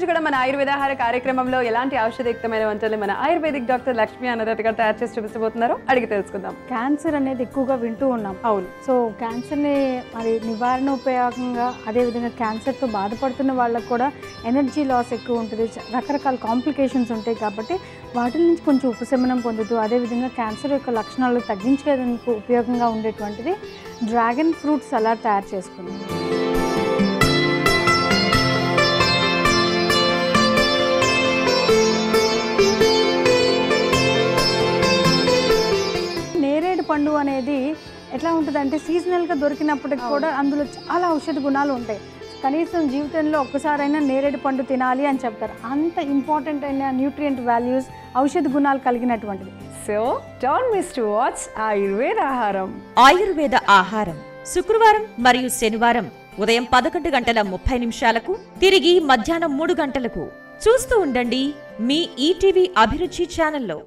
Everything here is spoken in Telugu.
రోజు కూడా మన ఆయుర్వేద ఆహార కార్యక్రమంలో ఎలాంటి ఔషధయుక్తమైన వంటలు మన ఆయుర్వేదిక్ డాక్టర్ లక్ష్మి అన్నదత్త గారు తయారు చేసి చూపించబోతున్నారో అడిగి తెలుసుకుందాం. క్యాన్సర్ అనేది ఎక్కువగా వింటూ ఉన్నాం. అవును. సో క్యాన్సర్ని మరి నివారణ ఉపయోగంగా, అదేవిధంగా క్యాన్సర్తో బాధపడుతున్న వాళ్ళకు కూడా ఎనర్జీ లాస్ ఎక్కువ ఉంటుంది, రకరకాల కాంప్లికేషన్స్ ఉంటాయి. కాబట్టి వాటి నుంచి కొంచెం ఉపశమనం పొందుతూ అదేవిధంగా క్యాన్సర్ యొక్క లక్షణాలు తగ్గించేందుకు ఉపయోగంగా ఉండేటువంటిది డ్రాగన్ ఫ్రూట్ సలాడ్ తయారు చేసుకున్నాం. నేరేడు పండు అనేది ఎట్లా ఉంటుందంటే సీజనల్గా దొరికినప్పటికి కూడా అందులో చాలా ఔషధ గుణాలు ఉంటాయి. కనీసం జీవితంలో ఒక్కసారైనా నేరేడు పండు తినాలి అని చెప్తారు. అంత ఇంపార్టెంట్ అయిన న్యూట్రియంట్ వాల్యూస్, ఔషధ గుణాలు కలిగినటువంటిది. So don't miss to watch Ayurveda Aaharam. Ayurveda ఆహారం శుక్రవారం మరియు శనివారం ఉదయం 11:30 తిరిగి మధ్యాహ్నం 3 గంటలకు చూస్తూ ఉండండి మీ ఈటీవీ అభిరుచి ఛానల్లో.